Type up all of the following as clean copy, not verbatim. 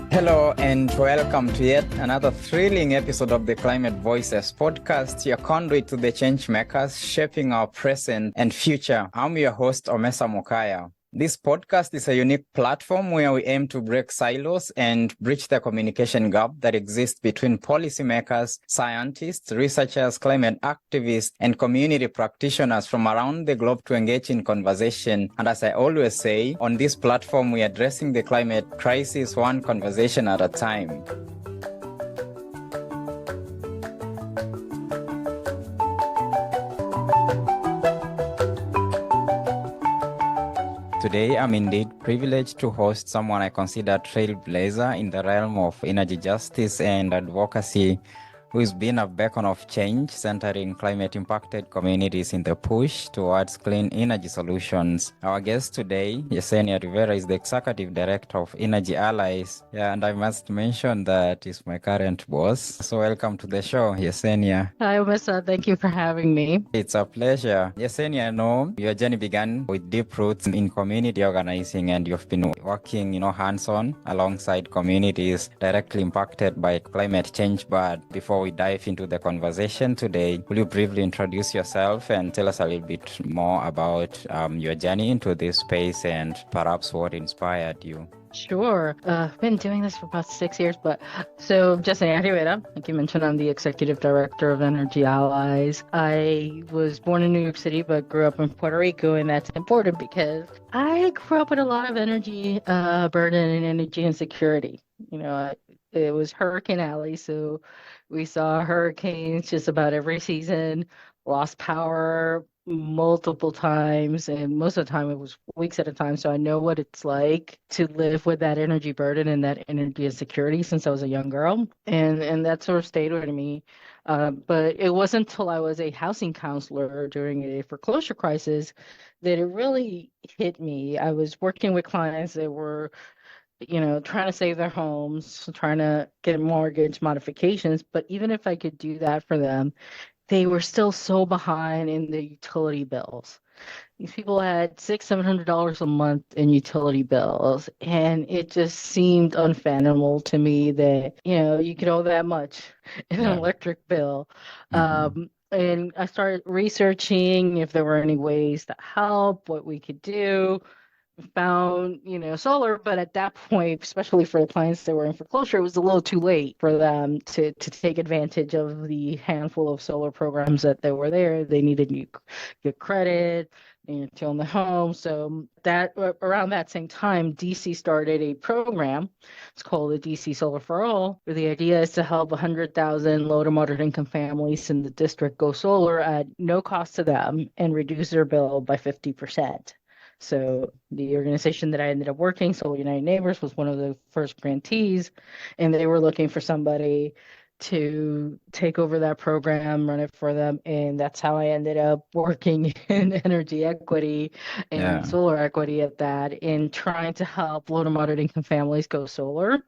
Hello and welcome to yet another thrilling episode of the Climate Voices podcast, your conduit to the change makers shaping our present and future. I'm your host, Omesa Mokaya. This podcast is a unique platform where we aim to break silos and bridge the communication gap that exists between policymakers, scientists, researchers, climate activists, and community practitioners from around the globe to engage in conversation. And as I always say, on this platform, we are addressing the climate crisis one conversation at a time. Today, I'm indeed privileged to host someone I consider a trailblazer in the realm of energy justice and advocacy, who's been a beacon of change centering climate-impacted communities in the push towards clean energy solutions. Our guest today, Yesenia Rivera, is the Executive Director of Energy Allies. Yeah, and I must mention that is my current boss. So welcome to the show, Yesenia. Hi, Omesa. Thank you for having me. It's a pleasure. Yesenia, I know your journey began with deep roots in community organizing, and you've been working, hands-on alongside communities directly impacted by climate change. But before we dive into the conversation today, will you briefly introduce yourself and tell us a little bit more about your journey into this space and perhaps what inspired you? Sure. I've been doing this for about 6 years, so Yesenia Rivera, like you mentioned, I'm the Executive Director of Energy Allies. I was born in New York City, but grew up in Puerto Rico, and that's important because I grew up with a lot of energy burden and energy insecurity. It was Hurricane Alley, so we saw hurricanes just about every season, lost power multiple times, and most of the time it was weeks at a time. So I know what it's like to live with that energy burden and that energy insecurity since I was a young girl, and that sort of stayed with me. But it wasn't until I was a housing counselor during a foreclosure crisis that it really hit me. I was working with clients that were trying to save their homes, trying to get mortgage modifications. But even if I could do that for them, they were still so behind in the utility bills. These people had $600-700 a month in utility bills, and it just seemed unfathomable to me that you could owe that much in an electric bill. And I started researching if there were any ways to help, what we could do. Found solar, but at that point, especially for the clients that were in foreclosure, it was a little too late for them to take advantage of the handful of solar programs that they were there. They needed new good credit to own the home. So that around that same time, DC started a program. It's called the DC Solar for All, where the idea is to help 100,000 low to moderate income families in the district go solar at no cost to them and reduce their bill by 50%. So the organization that I ended up working, Solar United Neighbors, was one of the first grantees, and they were looking for somebody to take over that program, run it for them, and that's how I ended up working in energy equity and solar equity at that, in trying to help low to moderate income families go solar.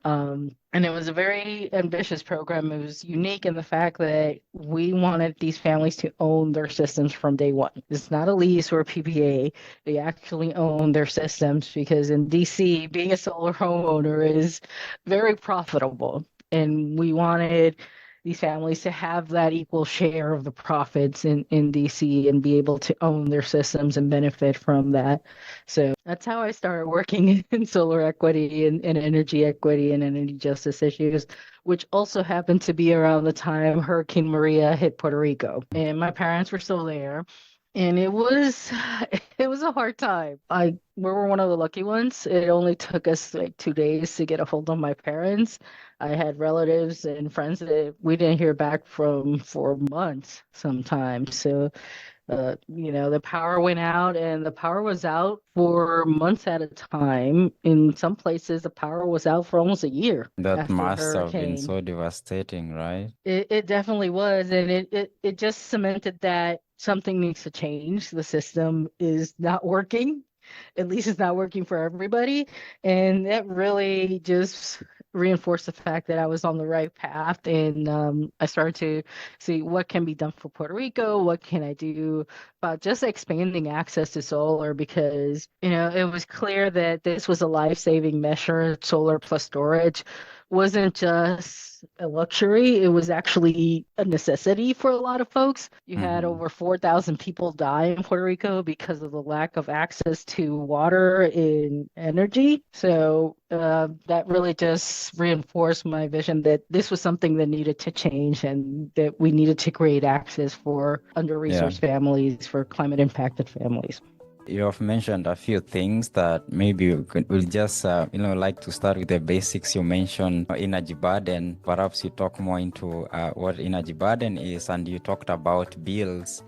And it was a very ambitious program. It was unique in the fact that we wanted these families to own their systems from day one. It's not a lease or a PPA. They actually own their systems, because in DC, being a solar homeowner is very profitable. And we wanted these families to have that equal share of the profits in DC and be able to own their systems and benefit from that. So that's how I started working in solar equity and energy equity and energy justice issues, which also happened to be around the time Hurricane Maria hit Puerto Rico. And my parents were still there. And it was a hard time. We were one of the lucky ones. It only took us like 2 days to get a hold of my parents. I had relatives and friends that we didn't hear back from for months sometimes. So, the power went out, and the power was out for months at a time. In some places, the power was out for almost a year. That After the must have been hurricane. so devastating, right? It definitely was, and it just cemented that something needs to change. The system is not working. At least it's not working for everybody. And that really just reinforced the fact that I was on the right path. And I started to see what can be done for Puerto Rico, what can I do about just expanding access to solar, because, it was clear that this was a life-saving measure. Solar plus storage wasn't just a luxury, it was actually a necessity for a lot of folks. You had Mm-hmm. over 4,000 people die in Puerto Rico because of the lack of access to water and energy. So that really just reinforced my vision that this was something that needed to change, and that we needed to create access for Yeah. under-resourced families, for climate impacted families. You have mentioned a few things that maybe we'll just, like to start with the basics. You mentioned energy burden. Perhaps you talk more into what energy burden is, and you talked about bills.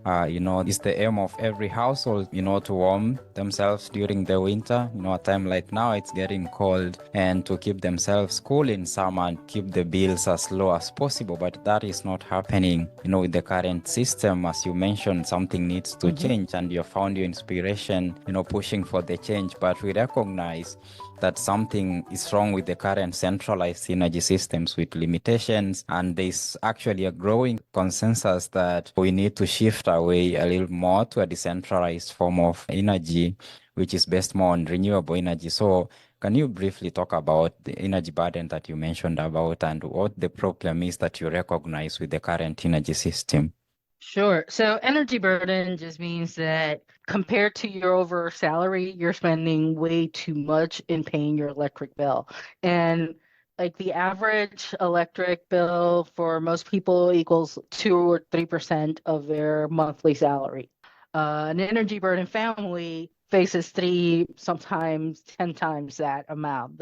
It's the aim of every household, to warm themselves during the winter. A time like now, it's getting cold, and to keep themselves cool in summer and keep the bills as low as possible. But that is not happening, with the current system. As you mentioned, something needs to change, and you found your inspiration, pushing for the change. But we recognize that something is wrong with the current centralized energy systems with limitations, and there's actually a growing consensus that we need to shift away a little more to a decentralized form of energy, which is based more on renewable energy. So can you briefly talk about the energy burden that you mentioned about, and what the problem is that you recognize with the current energy system? Sure. So energy burden just means that compared to your over salary, you're spending way too much in paying your electric bill. And like the average electric bill for most people equals 2 or 3% of their monthly salary. An energy burden family faces three, sometimes 10 times that amount.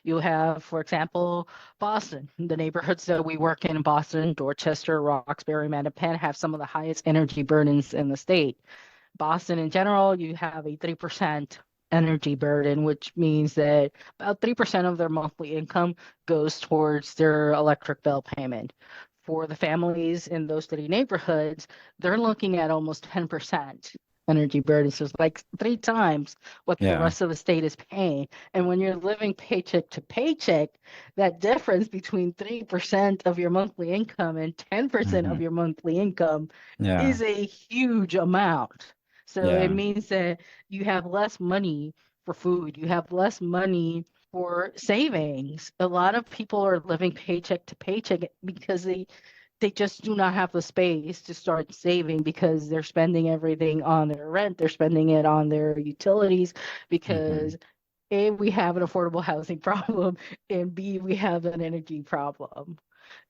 You have, for example, Boston. The neighborhoods that we work in Boston, Dorchester, Roxbury, Mattapan, have some of the highest energy burdens in the state. Boston in general, you have a 3% energy burden, which means that about 3% of their monthly income goes towards their electric bill payment. For the families in those three neighborhoods, they're looking at almost 10% energy burden. So it's like three times what the Yeah. rest of the state is paying. And when you're living paycheck to paycheck, that difference between 3% of your monthly income and 10% of Mm-hmm. your monthly income Yeah. is a huge amount. So it Yeah. means that you have less money for food, you have less money for savings. A lot of people are living paycheck to paycheck because they just do not have the space to start saving, because they're spending everything on their rent, they're spending it on their utilities, Mm-hmm. because A, we have an affordable housing problem, and B, we have an energy problem.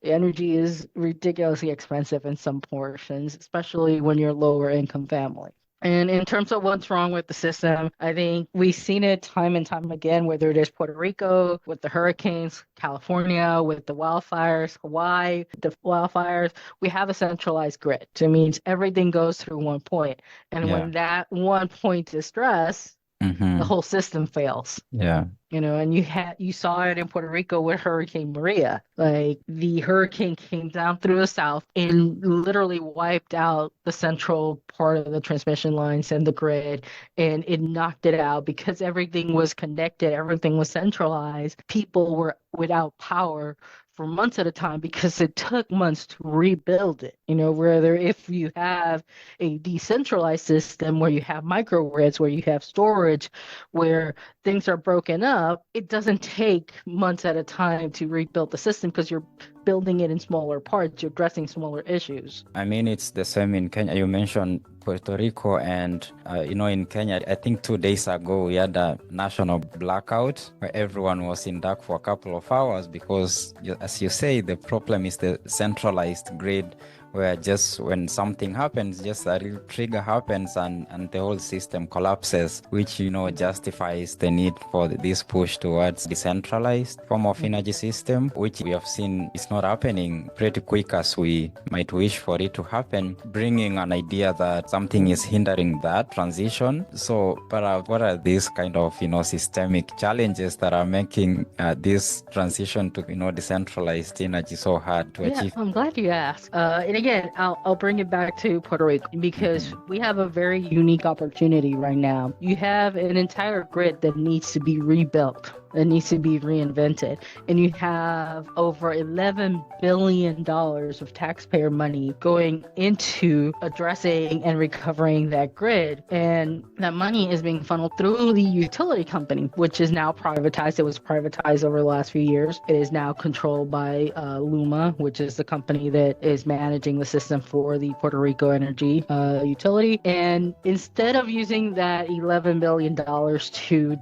Energy is ridiculously expensive in some portions, especially when you're a lower income family. And in terms of what's wrong with the system, I think we've seen it time and time again, whether it is Puerto Rico with the hurricanes, California with the wildfires, Hawaii with the wildfires. We have a centralized grid. So it means everything goes through one point. And Yeah. when that one point is stressed, the Mm-hmm. whole system fails. Yeah. And you saw it in Puerto Rico with Hurricane Maria. Like the hurricane came down through the south and literally wiped out the central part of the transmission lines and the grid, and it knocked it out because everything was connected, everything was centralized. People were without power for months at a time because it took months to rebuild it. Whether if you have a decentralized system where you have microgrids, where you have storage, where things are broken up, it doesn't take months at a time to rebuild the system because you're building it in smaller parts, you're addressing smaller issues. I mean, it's the same in Kenya. You mentioned Puerto Rico, and in Kenya, I think 2 days ago we had a national blackout where everyone was in dark for a couple of hours because, as you say, the problem is the centralized grid, where just when something happens, just a real trigger happens, and the whole system collapses, which justifies the need for this push towards decentralized form of energy system, which we have seen is not happening pretty quick as we might wish for it to happen, bringing an idea that something is hindering that transition. So what are these kind of systemic challenges that are making this transition to decentralized energy so hard to Yeah, achieve? I'm glad you asked. And again, I'll bring it back to Puerto Rico because we have a very unique opportunity right now. You have an entire grid that needs to be rebuilt. that needs to be reinvented. And you have over $11 billion of taxpayer money going into addressing and recovering that grid. And that money is being funneled through the utility company, which is now privatized. It was privatized over the last few years. It is now controlled by Luma, which is the company that is managing the system for the Puerto Rico energy utility. And instead of using that $11 billion to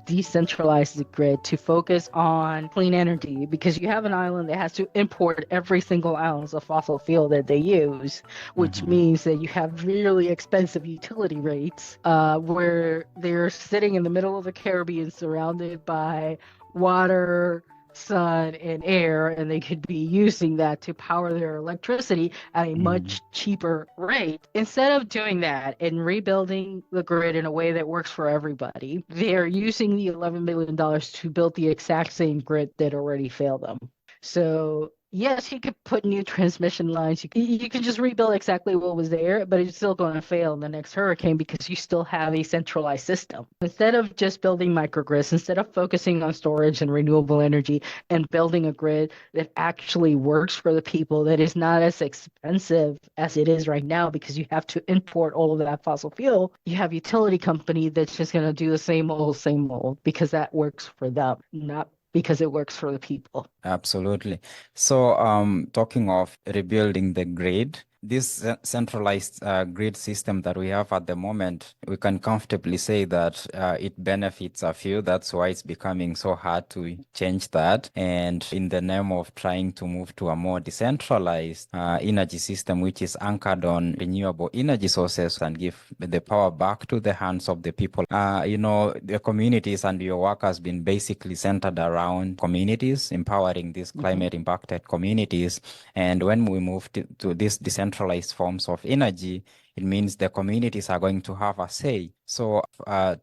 decentralize the grid, to focus on clean energy, because you have an island that has to import every single ounce of fossil fuel that they use, which means that you have really expensive utility rates where they're sitting in the middle of the Caribbean surrounded by water, sun, and air, and they could be using that to power their electricity at a much cheaper rate. Instead of doing that and rebuilding the grid in a way that works for everybody, they're using the $11 billion to build the exact same grid that already failed them. So yes, you could put new transmission lines. You could just rebuild exactly what was there, but it's still going to fail in the next hurricane because you still have a centralized system. Instead of just building microgrids, instead of focusing on storage and renewable energy and building a grid that actually works for the people, that is not as expensive as it is right now because you have to import all of that fossil fuel, you have a utility company that's just going to do the same old because that works for them, not because it works for the people. Absolutely. So, talking of rebuilding the grid, this centralized grid system that we have at the moment, we can comfortably say that it benefits a few. That's why it's becoming so hard to change that. And in the name of trying to move to a more decentralized energy system, which is anchored on renewable energy sources and give the power back to the hands of the people. The communities and your work has been basically centered around communities, empowering these climate impacted communities. And when we move to these decentralized forms of energy, it means the communities are going to have a say. So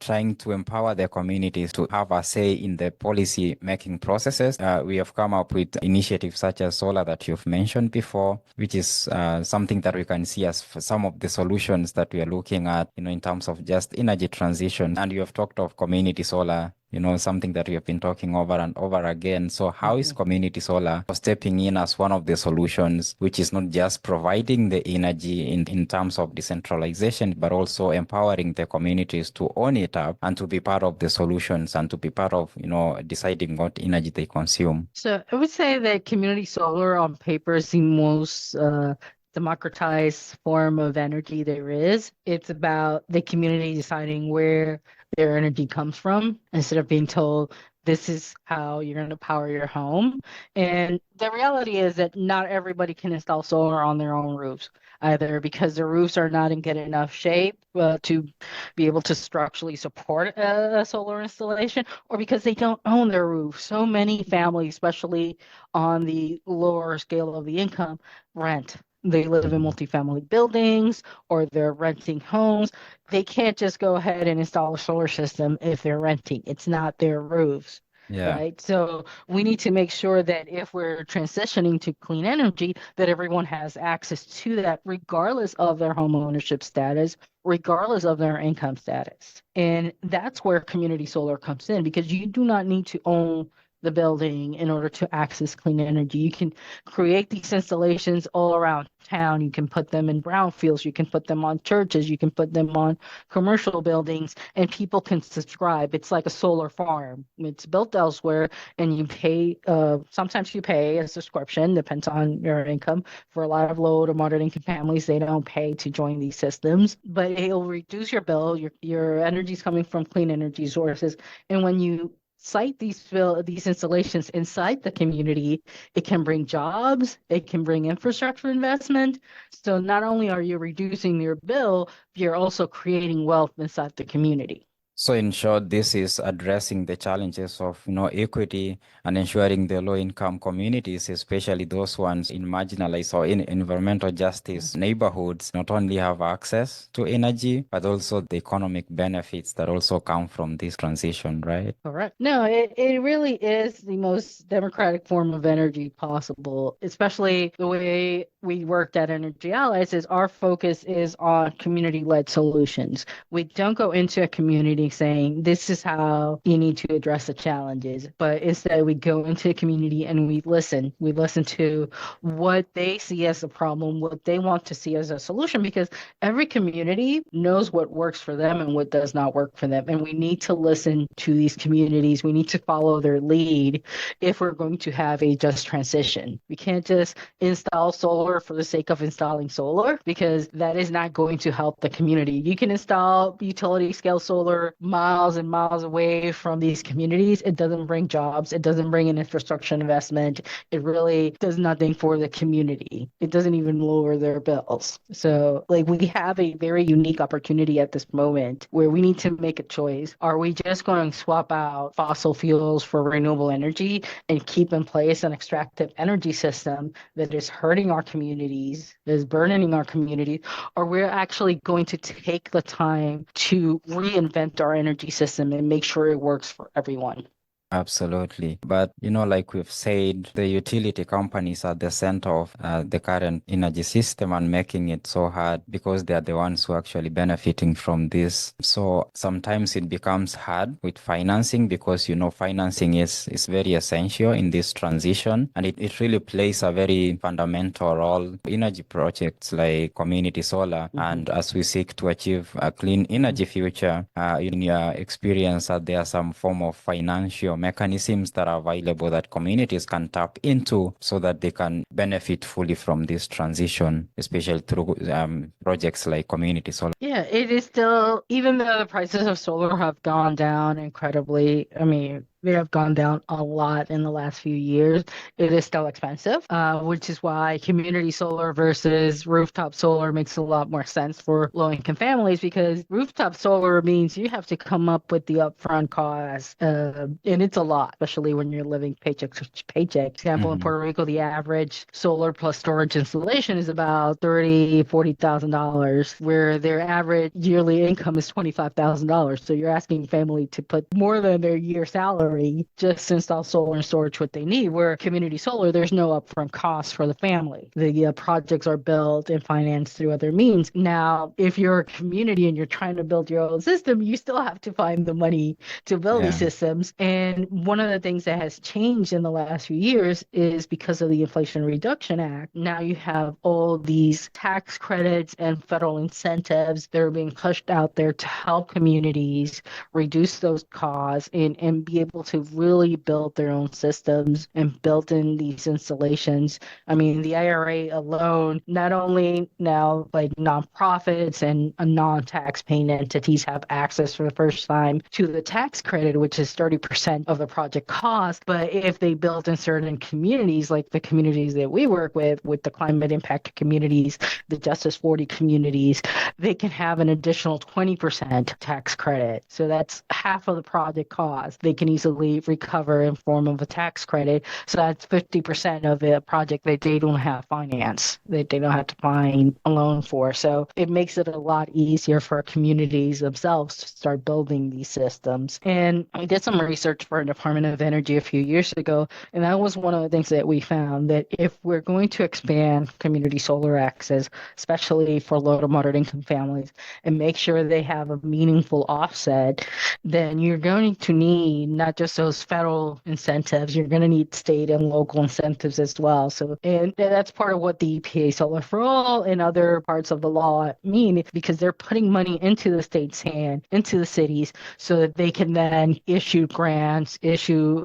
trying to empower the communities to have a say in the policy making processes, we have come up with initiatives such as solar that you've mentioned before, which is something that we can see as some of the solutions that we are looking at, in terms of just energy transition. And you have talked of community solar, something that we have been talking over and over again. So how is community solar stepping in as one of the solutions, which is not just providing the energy in terms of decentralization, but also empowering the communities to own it up and to be part of the solutions and to be part of, deciding what energy they consume? So I would say that community solar on paper is the most democratized form of energy there is. It's about the community deciding where their energy comes from instead of being told this is how you're going to power your home. And the reality is that not everybody can install solar on their own roofs, either because their roofs are not in good enough shape to be able to structurally support a solar installation, or because they don't own their roof. So many families, especially on the lower scale of the income, rent. They live in multifamily buildings or they're renting homes. They can't just go ahead and install a solar system if they're renting. It's not their roofs. Yeah. Right. So we need to make sure that if we're transitioning to clean energy, that everyone has access to that, regardless of their home ownership status, regardless of their income status. And that's where community solar comes in, because you do not need to own the building in order to access clean energy. You can create these installations all around town. You can put them in brownfields. You can put them on churches. You can put them on commercial buildings, and people can subscribe. It's like a solar farm. It's built elsewhere, and you pay. Sometimes you pay a subscription, depends on your income. For a lot of low to moderate income families, they don't pay to join these systems, but it'll reduce your bill. Your energy is coming from clean energy sources, and when you site these installations inside the community, it can bring jobs, it can bring infrastructure investment. So not only are you reducing your bill, you're also creating wealth inside the community. So in short, this is addressing the challenges of, equity and ensuring the low-income communities, especially those ones in marginalized or in environmental justice neighborhoods, not only have access to energy, but also the economic benefits that also come from this transition, right? Correct. No, it really is the most democratic form of energy possible, especially the way we worked at Energy Allies is our focus is on community-led solutions. We don't go into a community company saying, this is how you need to address the challenges. But instead, we go into a community and we listen. We listen to what they see as a problem, what they want to see as a solution, because every community knows what works for them and what does not work for them. And we need to listen to these communities. We need to follow their lead if we're going to have a just transition. We can't just install solar for the sake of installing solar, because that is not going to help the community. You can install utility scale solar miles and miles away from these communities. It doesn't bring jobs. It doesn't bring an infrastructure investment. It really does nothing for the community. It doesn't even lower their bills. So like we have a very unique opportunity at this moment where we need to make a choice. Are we just going to swap out fossil fuels for renewable energy and keep in place an extractive energy system that is hurting our communities, that is burdening our communities, or we're actually going to take the time to reinvent our energy system and make sure it works for everyone? Absolutely. But, like we've said, the utility companies are the center of the current energy system and making it so hard because they are the ones who are actually benefiting from this. So sometimes it becomes hard with financing because, financing is very essential in this transition, and it really plays a very fundamental role. Energy projects like community solar, and as we seek to achieve a clean energy future, in your experience, are there some form of financial mechanisms that are available that communities can tap into so that they can benefit fully from this transition, especially through projects like community solar? Yeah, it is still, even though the prices of solar have gone down incredibly, I mean, they have gone down a lot in the last few years. It is still expensive, which is why community solar versus rooftop solar makes a lot more sense for low-income families, because rooftop solar means you have to come up with the upfront cost, and it's a lot, especially when you're living paycheck to paycheck. Example, in Puerto Rico, the average solar plus storage installation is about $40,000, where their average yearly income is $25,000. So you're asking family to put more than their year salary just to install solar and storage what they need. Where community solar, there's no upfront cost for the family. The projects are built and financed through other means. Now, if you're a community and you're trying to build your own system, you still have to find the money to build these systems. And one of the things that has changed in the last few years is because of the Inflation Reduction Act. Now you have all these tax credits and federal incentives that are being pushed out there to help communities reduce those costs and be able to really build their own systems and build in these installations. I mean, the IRA alone, not only now like nonprofits and non-tax paying entities have access for the first time to the tax credit, which is 30% of the project cost, but if they build in certain communities, like the communities that we work with the climate impact communities, the Justice 40 communities, they can have an additional 20% tax credit. So that's half of the project cost. They can easily recover in form of a tax credit. So that's 50% of the project that they don't have finance, that they don't have to find a loan for. So it makes it a lot easier for communities themselves to start building these systems. And I did some research for the Department of Energy a few years ago, and that was one of the things that we found, that if we're going to expand community solar access, especially for low to moderate income families, and make sure they have a meaningful offset, then you're going to need not just those federal incentives, you're going to need state and local incentives as well. So, and that's part of what the EPA Solar for All and other parts of the law mean, because they're putting money into the state's hand, into the cities, so that they can then issue grants, issue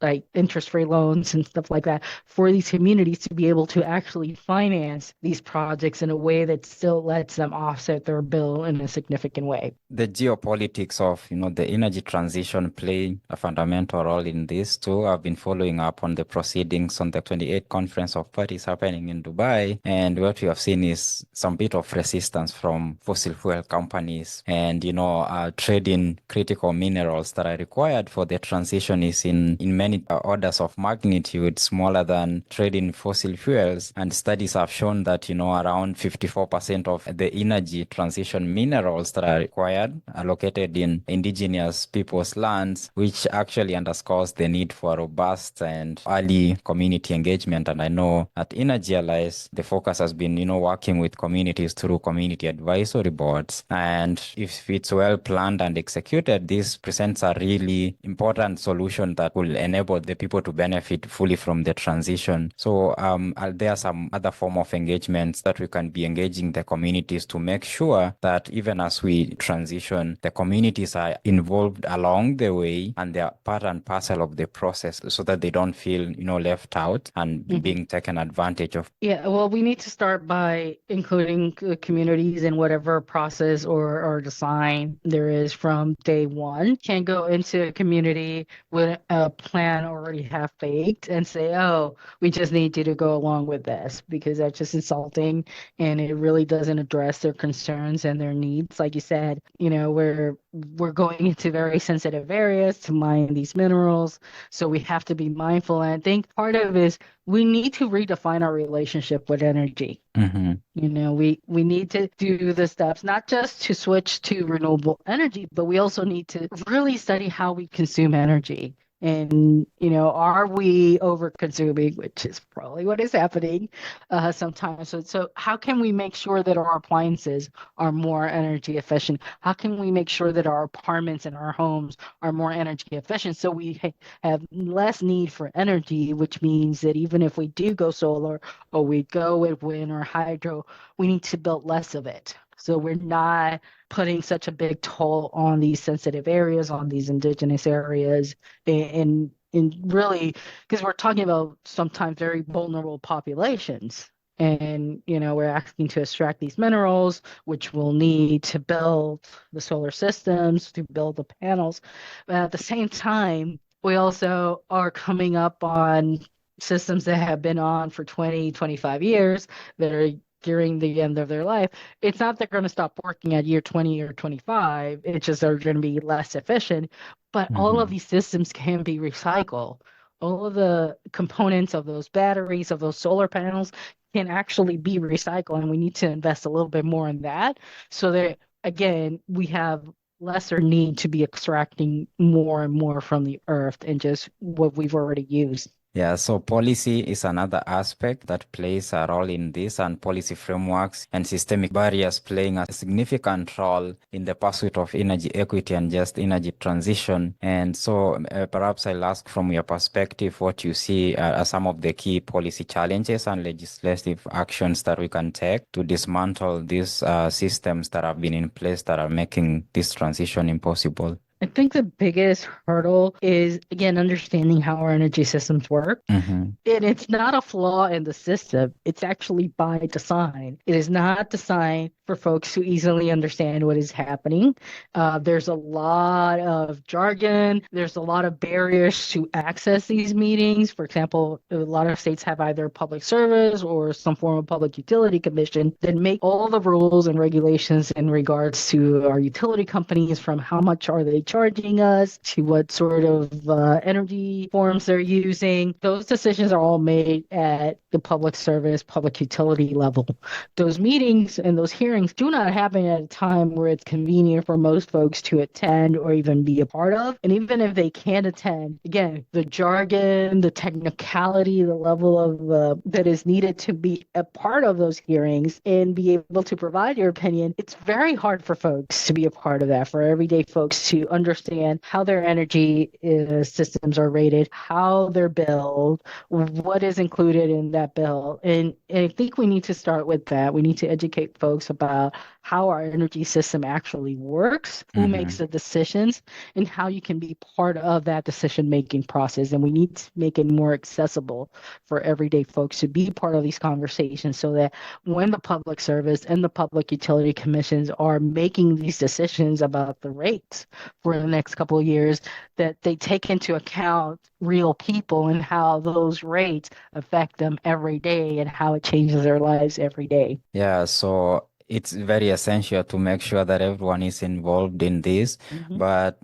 like interest-free loans and stuff like that for these communities to be able to actually finance these projects in a way that still lets them offset their bill in a significant way. The geopolitics of, the energy transition play a fundamental role in this too. I've been following up on the proceedings on the 28th Conference of Parties happening in Dubai, and what we have seen is some bit of resistance from fossil fuel companies, and trading critical minerals that are required for the transition is in many orders of magnitude smaller than trading fossil fuels. And studies have shown that around 54% of the energy transition minerals that are required are located in indigenous people's lands, which actually underscores the need for robust and early community engagement. And I know at Energy Allies, the focus has been, working with communities through community advisory boards. And if it's well planned and executed, this presents a really important solution that will enable the people to benefit fully from the transition. So are there some other form of engagements that we can be engaging the communities to make sure that even as we transition, the communities are involved along the way and they are part and parcel of the process so that they don't feel, left out and being taken advantage of? Yeah, well, we need to start by including the communities in whatever process or design there is from day one. Can't go into a community with a plan already half baked and say, oh, we just need you to go along with this, because that's just insulting and it really doesn't address their concerns and their needs. Like you said, we're going into very sensitive areas to mine these minerals, so we have to be mindful. And I think part of it is we need to redefine our relationship with energy. Mm-hmm. We need to do the steps, not just to switch to renewable energy, but we also need to really study how we consume energy. And, are we over consuming, which is probably what is happening sometimes. So how can we make sure that our appliances are more energy efficient? How can we make sure that our apartments and our homes are more energy efficient so we have less need for energy, which means that even if we do go solar or we go with wind or hydro, we need to build less of it. So we're not putting such a big toll on these sensitive areas, on these indigenous areas, and really, because we're talking about sometimes very vulnerable populations. And, we're asking to extract these minerals, which we'll need to build the solar systems, to build the panels. But at the same time, we also are coming up on systems that have been on for 20, 25 years that are during the end of their life. It's not they're going to stop working at year 20 or 25. It's just they're going to be less efficient. But all of these systems can be recycled. All of the components of those batteries, of those solar panels, can actually be recycled. And we need to invest a little bit more in that so that, again, we have lesser need to be extracting more and more from the earth and just what we've already used. Yeah, so policy is another aspect that plays a role in this, and policy frameworks and systemic barriers playing a significant role in the pursuit of energy equity and just energy transition. And so perhaps I'll ask from your perspective what you see as some of the key policy challenges and legislative actions that we can take to dismantle these systems that have been in place that are making this transition impossible. I think the biggest hurdle is, again, understanding how our energy systems work. Mm-hmm. And it's not a flaw in the system. It's actually by design. It is not designed for folks to easily understand what is happening. There's a lot of jargon. There's a lot of barriers to access these meetings. For example, a lot of states have either public service or some form of public utility commission that make all the rules and regulations in regards to our utility companies, from how much are they charging us to what sort of energy forms they're using. Those decisions are all made at the public service, public utility level. Those meetings and those hearings do not happen at a time where it's convenient for most folks to attend or even be a part of. And even if they can't attend, again, the jargon, the technicality, the level of that is needed to be a part of those hearings and be able to provide your opinion, it's very hard for folks to be a part of that, for everyday folks to understand how their energy systems are rated, how they're billed, what is included in that bill. And I think we need to start with that. We need to educate folks about how our energy system actually works, who makes the decisions, and how you can be part of that decision-making process. And we need to make it more accessible for everyday folks to be part of these conversations, so that when the public service and the public utility commissions are making these decisions about the rates for the next couple of years, that they take into account real people and how those rates affect them every day and how it changes their lives every day. Yeah, so it's very essential to make sure that everyone is involved in this. Mhm. But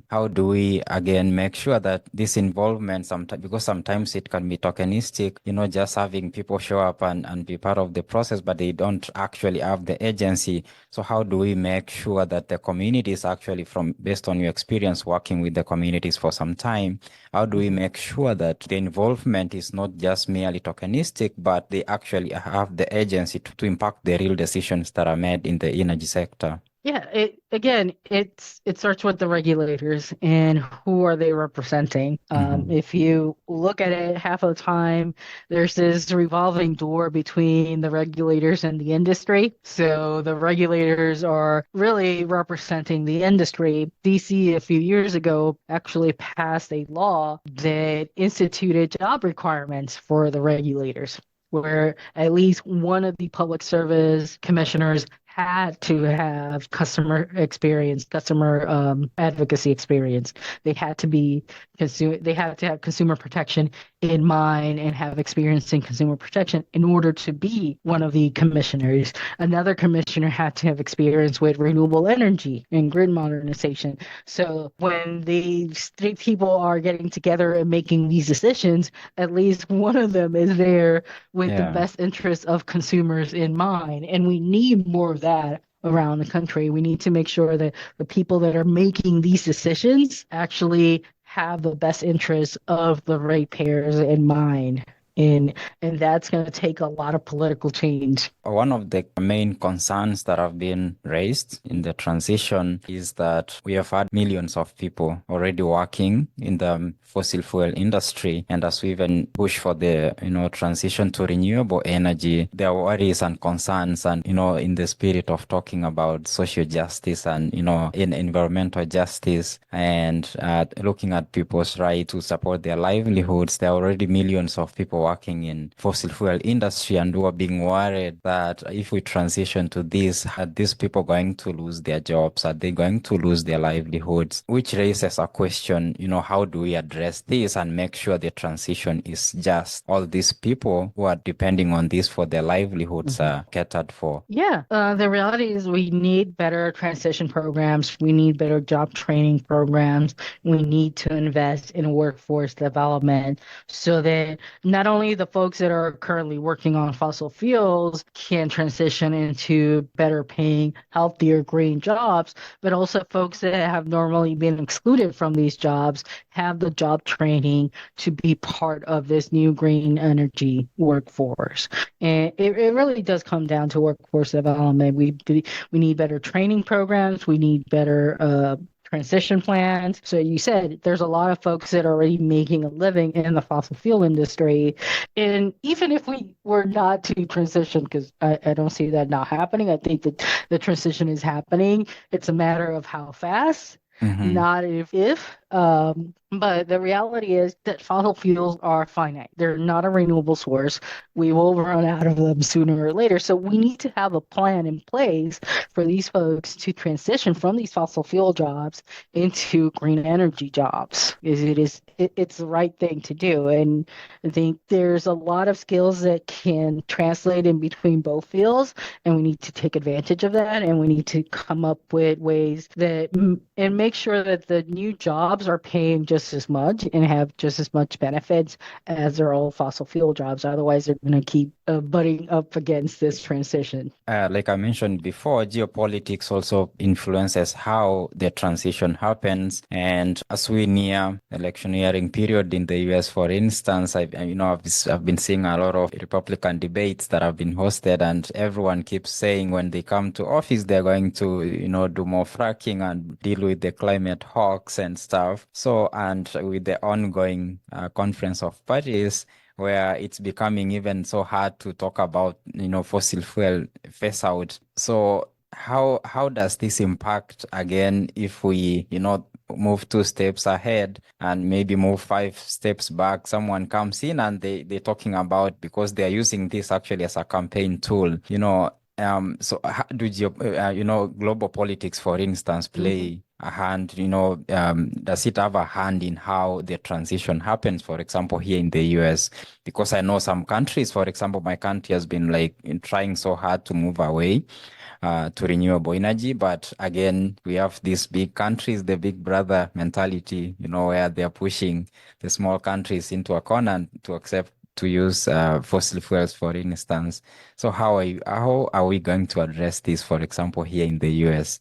how do we again make sure that this involvement sometimes, because sometimes it can be tokenistic, just having people show up and be part of the process, but they don't actually have the agency. So how do we make sure that the communities actually, from based on your experience working with the communities for some time, how do we Mhm. make sure that the involvement is not just merely tokenistic, but they actually have the agency to impact the real decisions that are made in the energy sector? Yeah, it starts with the regulators and who are they representing. Hmm. If you look at it, half of the time there's this revolving door between the regulators and the industry. So the regulators are really representing the industry. DC a few years ago actually passed a law that instituted job requirements for the regulators, where at least one of the public service commissioners had to have customer experience, customer advocacy experience. They had to be they had to have consumer protection in mind and have experience in consumer protection in order to be one of the commissioners. Another commissioner had to have experience with renewable energy and grid modernization. So when these three people are getting together and making these decisions, at least one of them is there with the Yeah. best interests of consumers in mind. And we need more of that around the country. We need to make sure that the people that are making these decisions actually have the best interests of the ratepayers in mind. And and that's going to take a lot of political change. One of the main concerns that have been raised in the transition is that we have had millions of people already working in the fossil fuel industry. And as we even push for the, transition to renewable energy, there are worries and concerns and, in the spirit of talking about social justice and, in environmental justice and looking at people's right to support their livelihoods, there are already millions of people working in fossil fuel industry and who are being worried that if we transition to this, are these people going to lose their jobs? Are they going to lose their livelihoods? Which raises a question, how do we address this and make sure the transition is just? All these people who are depending on this for their livelihoods Mhm. are catered for. Yeah, the reality is we need better transition programs. We need better job training programs. We need to invest in workforce development so that not only the folks that are currently working on fossil fuels can transition into better paying, healthier green jobs, but also folks that have normally been excluded from these jobs have the job training to be part of this new green energy workforce. And it really does come down to workforce development. We need better training programs. We need better transition plans. So you said there's a lot of folks that are already making a living in the fossil fuel industry. And even if we were not to transition, because I don't see that not happening, I think that the transition is happening. It's a matter of how fast, Mm-hmm. not if. But the reality is that fossil fuels are finite. They're not a renewable source. We will run out of them sooner or later. So we need to have a plan in place for these folks to transition from these fossil fuel jobs into green energy jobs. It's the right thing to do. And I think there's a lot of skills that can translate in between both fields, and we need to take advantage of that. And we need to come up with ways that and make sure that the new jobs are paying just as much and have just as much benefits as their old fossil fuel jobs. Otherwise, they're going to keep butting up against this transition. Like I mentioned before, geopolitics also influences how the transition happens. And as we near electioneering period in the US, for instance, I've been seeing a lot of Republican debates that have been hosted, and everyone keeps saying when they come to office, they're going to, do more fracking and deal with the climate hawks and stuff. So, and with the ongoing conference of parties, where it's becoming even so hard to talk about, fossil fuel phase out. So how does this impact again if we, move 2 steps ahead and maybe move 5 steps back? Someone comes in and they're talking about, because they're using this actually as a campaign tool, So how do global politics, for instance, Hmm. play a hand? Does it have a hand in how the transition happens, for example, here in the US? Because I know some countries, for example, my country has been like trying so hard to move away to renewable energy. But again, we have these big countries, the big brother mentality, where they're pushing the small countries into a corner to accept to use fossil fuels, for instance. So how are we going to address this, for example, here in the US,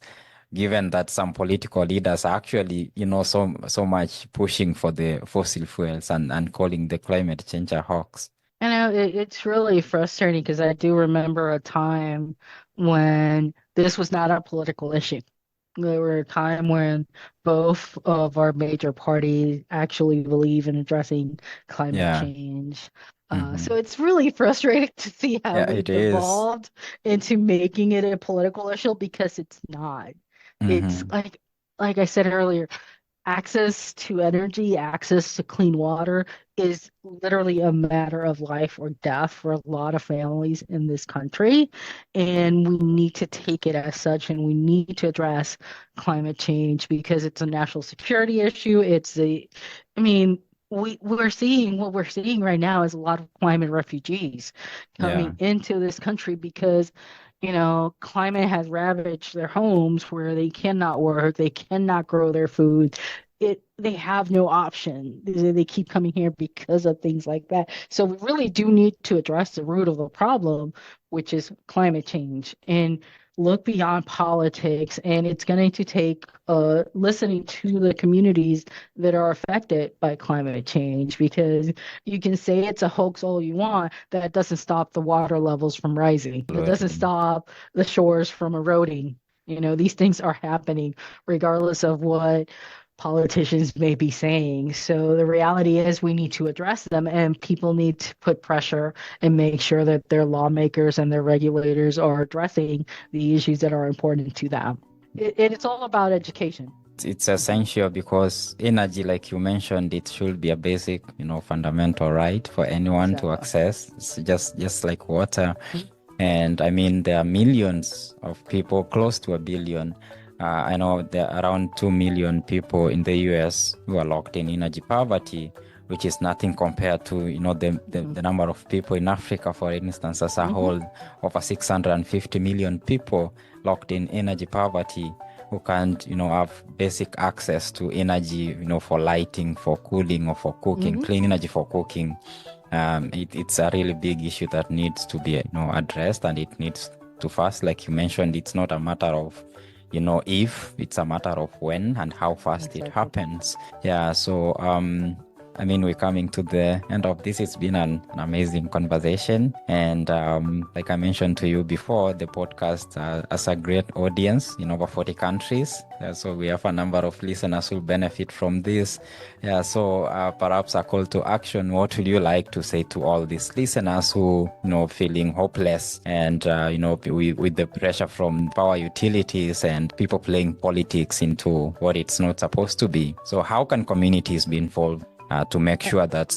given that some political leaders are actually, so much pushing for the fossil fuels and calling the climate change a hoax? You know, it's really frustrating because I do remember a time when this was not a political issue. There were a time when both of our major parties actually believe in addressing climate Yeah. change. So Hmm. it's really frustrating to see how Yeah, it we've is. evolved into making it a political issue because it's not. It's Hmm. like I said earlier, access to energy, access to clean water is literally a matter of life or death for a lot of families in this country. And we need to take it as such, and we need to address climate change because it's a national security issue. I mean, we're seeing what we're seeing right now is a lot of climate refugees Yeah, coming into this country because climate has ravaged their homes where they cannot work, they cannot grow their food. They have no option. They keep coming here because of things like that. So we really do need to address the root of the problem, which is climate change, and look beyond politics. And it's going to take listening to the communities that are affected by climate change because you can say it's a hoax all you want. That doesn't stop the water levels from rising. That doesn't absolutely. stop the shores from eroding. These things are happening regardless of what politicians may be saying. So the reality is we need to address them, and people need to put pressure and make sure that their lawmakers and their regulators are addressing the issues that are important to them. It's all about education. It's essential because energy, like you mentioned, it should be a basic, fundamental right for anyone to Exactly. access. It's just like water. And I mean, there are millions of people, close to a billion. I know there are around 2 million people in the US who are locked in energy poverty, which is nothing compared to, the number of people in Africa, for instance, as a Mm-hmm. whole, over 650 million people locked in energy poverty who can't, have basic access to energy, for lighting, for cooling, or for cooking, Mm-hmm. clean energy for cooking. It's a really big issue that needs to be, addressed, and it needs to fast. Like you mentioned, it's not a matter of, if, it's a matter of when and how fast it Exactly. happens. Yeah. So, I mean, we're coming to the end of this. It's been an amazing conversation. And like I mentioned to you before, the podcast has a great audience in over 40 countries. So we have a number of listeners who benefit from this. Yeah, so perhaps a call to action. What would you like to say to all these listeners who, feeling hopeless and, with the pressure from power utilities and people playing politics into what it's not supposed to be? So how can communities be involved to make sure that,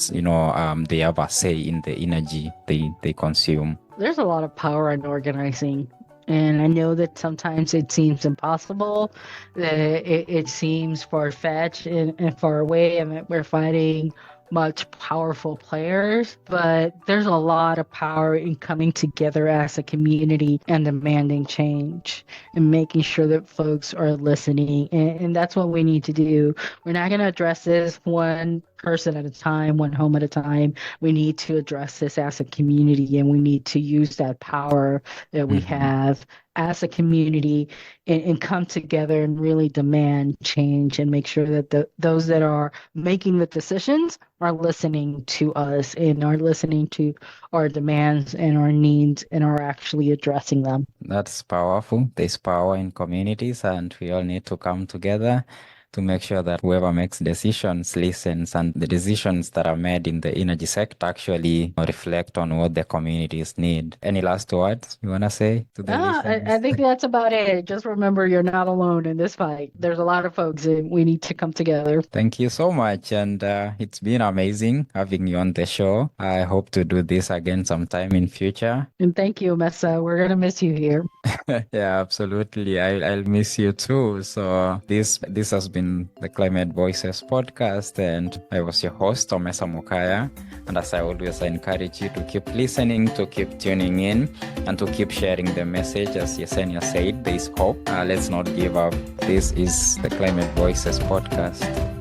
they have a say in the energy they consume? There's a lot of power in organizing. And I know that sometimes it seems impossible, that it seems far-fetched and far away, and that we're fighting much powerful players. But there's a lot of power in coming together as a community and demanding change and making sure that folks are listening. And that's what we need to do. We're not going to address this one person at a time, one home at a time. We need to address this as a community, and we need to use that power that we Mhm. have as a community and come together and really demand change and make sure that those that are making the decisions are listening to us and are listening to our demands and our needs and are actually addressing them. That's powerful. There's power in communities, and we all need to come together to make sure that whoever makes decisions listens, and the decisions that are made in the energy sector actually reflect on what the communities need. Any last words you want to say to the I listeners? think that's about it. Just remember, you're not alone in this fight. There's a lot of folks, and we need to come together. Thank you so much. And it's been amazing having you on the show. I hope to do this again sometime in future. And thank you, Messa. We're gonna miss you here. Yeah, absolutely. I'll miss you too. So this has been the Climate Voices podcast, and I was your host, Omesa Mukaya. And as I always, I encourage you to keep listening, to keep tuning in, and to keep sharing the message. As Yesenia said, there is hope. Let's not give up. This is the Climate Voices podcast.